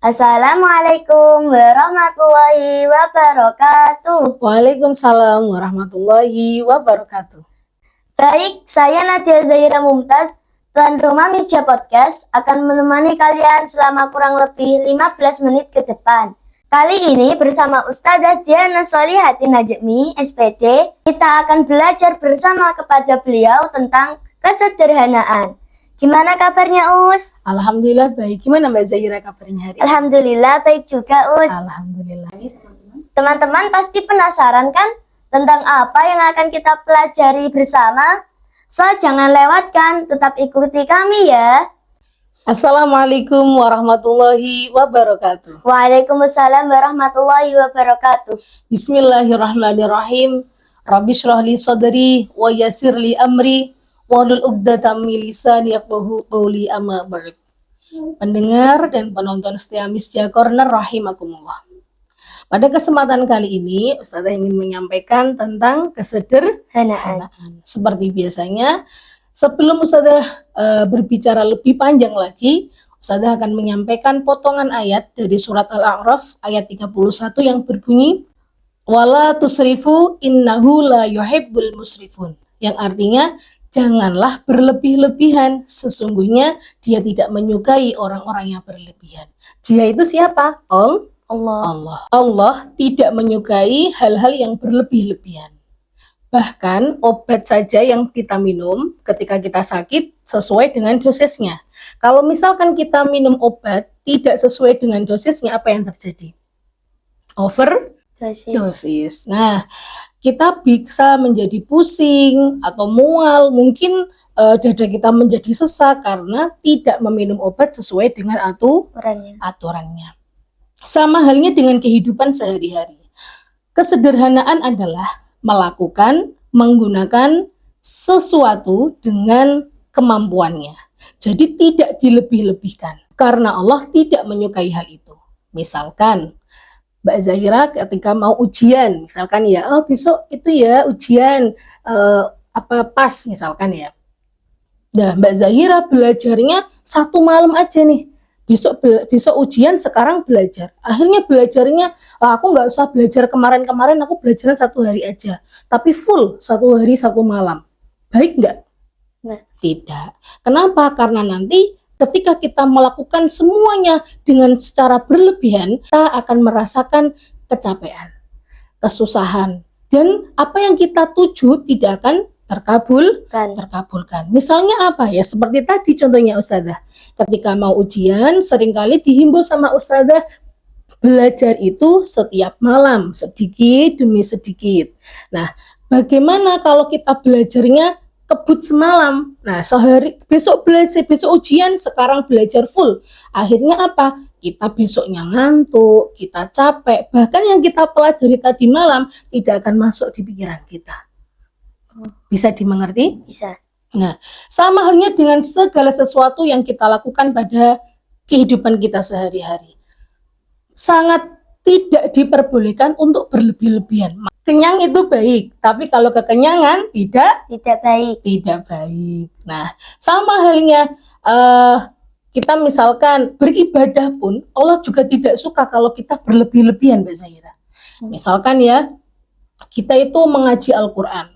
Assalamualaikum warahmatullahi wabarakatuh. Waalaikumsalam warahmatullahi wabarakatuh. Baik, saya Nadia Zahira Mumtaz, tuan rumah Misja Podcast, akan menemani kalian selama kurang lebih 15 menit ke depan. Kali ini bersama Ustadzah Diana Solihati Najmi, SPD, kita akan belajar bersama kepada beliau tentang kesederhanaan. Gimana kabarnya, Us? Alhamdulillah baik. Gimana Mbak Zahira kabarnya hari ini? Alhamdulillah baik juga, Us. Alhamdulillah. Teman-teman pasti penasaran kan tentang apa yang akan kita pelajari bersama? So, jangan lewatkan, tetap ikuti kami ya. Assalamualaikum warahmatullahi wabarakatuh. Waalaikumsalam warahmatullahi wabarakatuh. Bismillahirrahmanirrahim. Rabbi shrah li sadri wa yassir li amri wahlul 'uqdatam min lisani yafqahu qawli, amma ba'd. Pendengar dan penonton setia Misja Corner rahimakumullah. Pada kesempatan kali ini Ustazah ingin menyampaikan tentang kesederhanaan. Seperti biasanya, sebelum Ustazah berbicara lebih panjang lagi, Ustazah akan menyampaikan potongan ayat dari surat Al-A'raf ayat 31 yang berbunyi wala tusrifu innahu la yuhibbul musrifun, yang artinya janganlah berlebih-lebihan, sesungguhnya dia tidak menyukai orang-orang yang berlebihan. Dia itu siapa? Allah. Allah tidak menyukai hal-hal yang berlebih-lebihan. Bahkan obat saja yang kita minum ketika kita sakit sesuai dengan dosisnya. Kalau misalkan kita minum obat tidak sesuai dengan dosisnya, apa yang terjadi? Overdosis. Nah, kita bisa menjadi pusing atau mual, mungkin dada kita menjadi sesak karena tidak meminum obat sesuai dengan aturannya. Sama halnya dengan kehidupan sehari-hari. Kesederhanaan adalah menggunakan sesuatu dengan kemampuannya. Jadi tidak dilebih-lebihkan, karena Allah tidak menyukai hal itu. Misalkan Mbak Zahira ketika mau ujian, misalkan ya, besok itu ya ujian pas misalkan ya. Nah, Mbak Zahira belajarnya 1 malam aja nih. Besok ujian, sekarang belajar. Akhirnya belajarnya, aku nggak usah belajar kemarin-kemarin, aku belajarnya 1 hari aja. Tapi full 1 hari 1 malam. Baik nggak? Nggak. Tidak. Kenapa? Karena nanti ketika kita melakukan semuanya dengan secara berlebihan, kita akan merasakan kecapean, kesusahan, dan apa yang kita tuju tidak akan terkabulkan. Misalnya apa ya? Seperti tadi contohnya Ustazah, ketika mau ujian seringkali dihimbau sama Ustazah belajar itu setiap malam, sedikit demi sedikit. Nah, bagaimana kalau kita belajarnya kebut semalam? Nah, besok ujian, sekarang belajar full. Akhirnya apa? Kita besoknya ngantuk, kita capek, bahkan yang kita pelajari tadi malam tidak akan masuk di pikiran kita. Bisa dimengerti? Bisa. Nah, sama halnya dengan segala sesuatu yang kita lakukan pada kehidupan kita sehari-hari. Sangat tidak diperbolehkan untuk berlebih-lebihan. Kenyang itu baik, tapi kalau kekenyangan tidak baik. Nah, sama halnya kita misalkan beribadah pun Allah juga tidak suka kalau kita berlebih-lebihan, Mbak Zahira. Misalkan ya, kita itu mengaji Al-Quran.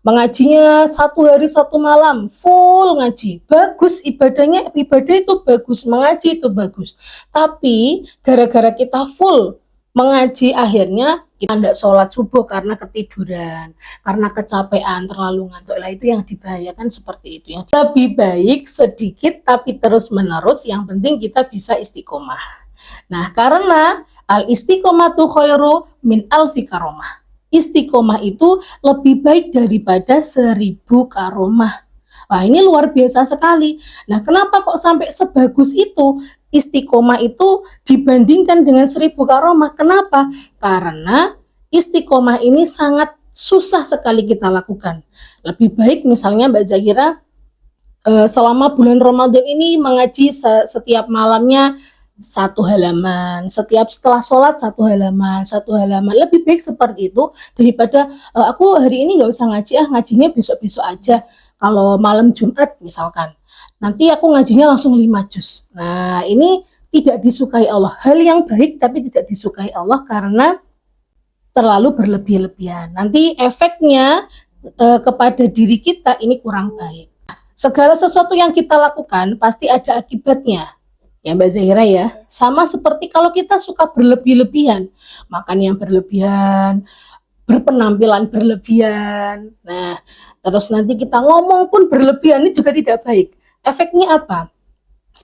Mengajinya 1 hari 1 malam, full ngaji. Bagus ibadah itu bagus, mengaji itu bagus. Tapi gara-gara kita full mengaji, akhirnya kita tidak sholat subuh karena ketiduran, karena kecapean, terlalu ngantuk. Lah itu yang dibahayakan seperti itu. Yang lebih baik sedikit tapi terus menerus, yang penting kita bisa istiqomah. Nah, karena al-istiqomatu khairu min alfi karomah. Istiqomah itu lebih baik daripada 1000 karomah. Wah, ini luar biasa sekali. Nah, kenapa kok sampai sebagus itu istiqomah itu dibandingkan dengan 1000 karomah? Kenapa? Karena istiqomah ini sangat susah sekali kita lakukan. Lebih baik misalnya Mbak Zahira selama bulan Ramadan ini mengaji setiap malamnya 1 halaman, setelah sholat 1 halaman. Lebih baik seperti itu daripada aku hari ini nggak usah ngaji, ngajinya besok-besok aja. Kalau malam Jumat misalkan, nanti aku ngajinya langsung 5 juz. Nah, ini tidak disukai Allah. Hal yang baik tapi tidak disukai Allah karena terlalu berlebih-lebihan. Nanti efeknya kepada diri kita ini kurang baik. Segala sesuatu yang kita lakukan pasti ada akibatnya. Ya Mbak Zahira ya, sama seperti kalau kita suka berlebih-lebihan, makan yang berlebihan, berpenampilan berlebihan. Nah, terus nanti kita ngomong pun berlebihan, ini juga tidak baik. Efeknya apa?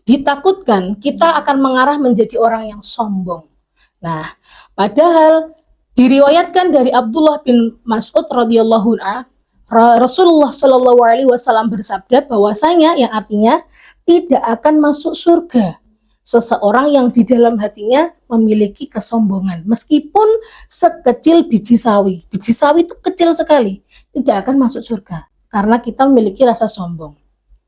Ditakutkan kita akan mengarah menjadi orang yang sombong. Nah, padahal diriwayatkan dari Abdullah bin Mas'ud radhiyallahu anhu, Rasulullah Shallallahu alaihi wasallam bersabda bahwasanya yang artinya tidak akan masuk surga seseorang yang di dalam hatinya memiliki kesombongan, meskipun sekecil biji sawi. Biji sawi itu kecil sekali, tidak akan masuk surga karena kita memiliki rasa sombong.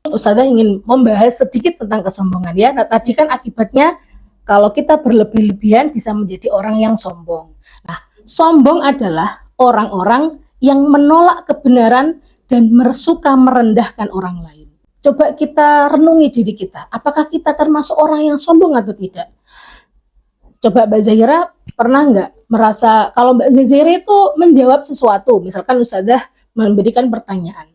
Ustazah ingin membahas sedikit tentang kesombongan ya. Nah, tadi kan akibatnya kalau kita berlebih-lebihan bisa menjadi orang yang sombong. Nah, sombong adalah orang-orang yang menolak kebenaran dan suka merendahkan orang lain. Coba kita renungi diri kita, apakah kita termasuk orang yang sombong atau tidak? Coba Mbak Zahira pernah nggak merasa kalau Mbak Zahira itu menjawab sesuatu, misalkan Ustazah memberikan pertanyaan,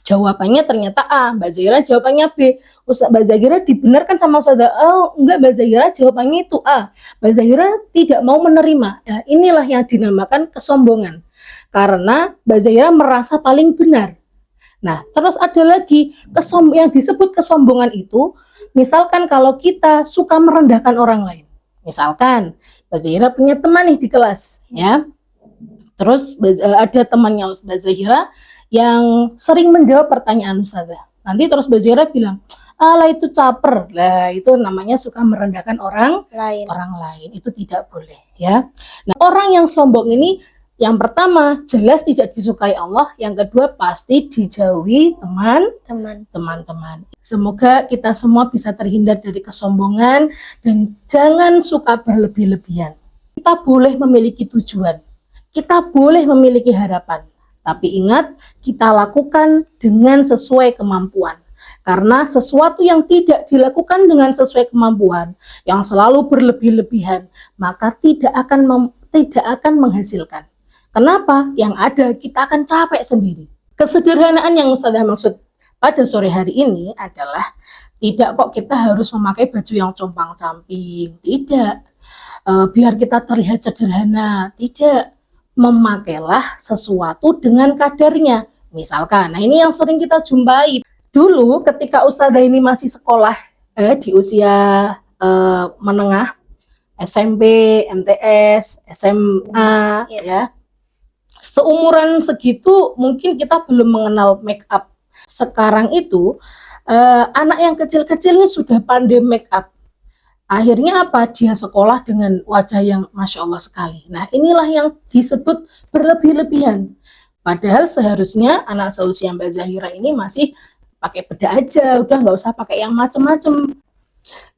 jawabannya ternyata A, Mbak Zahira jawabannya B, Mbak Zahira dibenarkan sama Ustazah, oh enggak Mbak Zahira jawabannya itu A, Mbak Zahira tidak mau menerima. Nah, inilah yang dinamakan kesombongan, karena Mbak Zahira merasa paling benar. Nah, terus ada lagi yang disebut kesombongan itu, misalkan kalau kita suka merendahkan orang lain. Misalkan Mbak Zahira punya teman nih di kelas, ya. Terus ada temannya Mbak Zahira yang sering menjawab pertanyaan Ustazah. Nanti terus Mbak Zahira bilang, "Alah itu caper." Lah, itu namanya suka merendahkan orang lain. Itu tidak boleh, ya. Nah, orang yang sombong ini yang pertama, jelas tidak disukai Allah. Yang kedua, pasti dijauhi teman-teman. Semoga kita semua bisa terhindar dari kesombongan dan jangan suka berlebih-lebihan. Kita boleh memiliki tujuan, kita boleh memiliki harapan, tapi ingat, kita lakukan dengan sesuai kemampuan. Karena sesuatu yang tidak dilakukan dengan sesuai kemampuan, yang selalu berlebih-lebihan, maka tidak akan menghasilkan. Kenapa? Yang ada kita akan capek sendiri. Kesederhanaan yang Ustazah maksud pada sore hari ini adalah tidak kok kita harus memakai baju yang compang-camping, tidak. Biar kita terlihat sederhana, tidak. Memakailah sesuatu dengan kadarnya. Misalkan, nah ini yang sering kita jumpai. Dulu ketika Ustazah ini masih sekolah di usia menengah, SMP, MTS, SMA, ya. Seumuran segitu mungkin kita belum mengenal make up. Sekarang itu anak yang kecil-kecil ini sudah pandai make up. Akhirnya apa? Dia sekolah dengan wajah yang Masya Allah sekali. Nah, inilah yang disebut berlebih-lebihan. Padahal seharusnya anak seusia Mbak Zahira ini masih pakai bedak aja, udah nggak usah pakai yang macem-macem.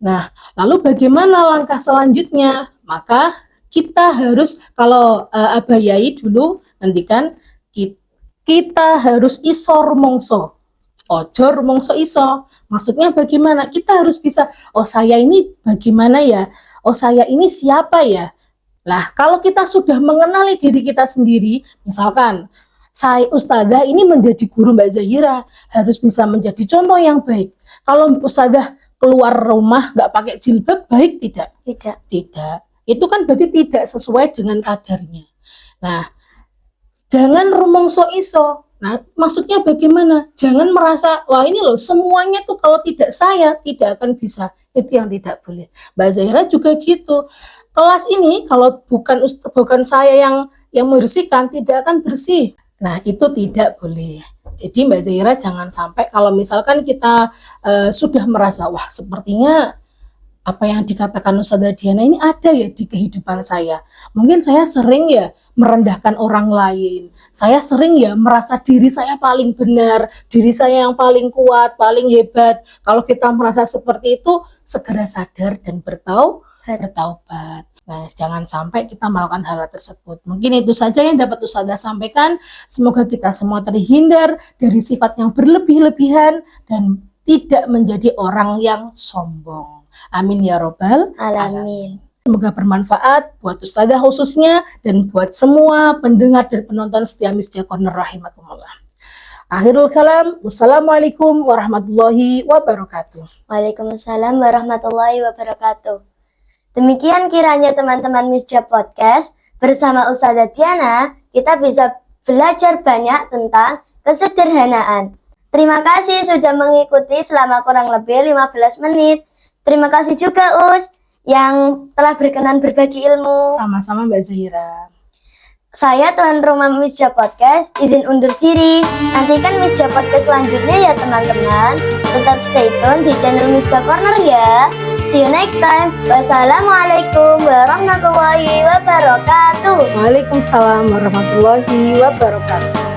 Nah, lalu bagaimana langkah selanjutnya? Maka kita harus, kalau abayai dulu, nantikan kita harus iso rumongso. Ojo rumongso iso. Maksudnya bagaimana? Kita harus bisa, oh saya ini bagaimana ya? Oh saya ini siapa ya? Lah, kalau kita sudah mengenali diri kita sendiri, misalkan saya Ustazah ini menjadi guru Mbak Zahira, harus bisa menjadi contoh yang baik. Kalau Ustazah keluar rumah nggak pakai jilbab, baik tidak? Tidak. Itu kan berarti tidak sesuai dengan kadarnya. Nah, jangan rumongso iso. Nah, maksudnya bagaimana? Jangan merasa, wah ini loh semuanya tuh kalau tidak saya tidak akan bisa. Itu yang tidak boleh. Mbak Zahira juga gitu. Kelas ini kalau bukan saya yang membersihkan, tidak akan bersih. Nah, itu tidak boleh. Jadi Mbak Zahira jangan sampai kalau misalkan kita sudah merasa, wah sepertinya apa yang dikatakan Ustazah Diana ini ada ya di kehidupan saya. Mungkin saya sering ya merendahkan orang lain. Saya sering ya merasa diri saya paling benar, diri saya yang paling kuat, paling hebat. Kalau kita merasa seperti itu, segera sadar dan bertaubat. Nah, jangan sampai kita melakukan hal tersebut. Mungkin itu saja yang dapat Ustazah sampaikan. Semoga kita semua terhindar dari sifat yang berlebih-lebihan dan tidak menjadi orang yang sombong. Amin ya robbal Alamin. Semoga bermanfaat buat Ustazah khususnya dan buat semua pendengar dan penonton setia Misja Corner rahimakumullah. Akhirul kalam, wassalamualaikum warahmatullahi wabarakatuh. Waalaikumsalam warahmatullahi wabarakatuh. Demikian kiranya teman-teman Misja Podcast bersama Ustazah Diana, kita bisa belajar banyak tentang kesederhanaan. Terima kasih sudah mengikuti selama kurang lebih 15 menit. Terima kasih juga Us yang telah berkenan berbagi ilmu. Sama-sama Mbak Zahira. Saya Tuan Rumah Misja Podcast, izin undur diri. Nantikan Misja Podcast selanjutnya ya teman-teman. Tetap stay tune di channel Misja Corner ya. See you next time. Wassalamualaikum warahmatullahi wabarakatuh. Waalaikumsalam warahmatullahi wabarakatuh.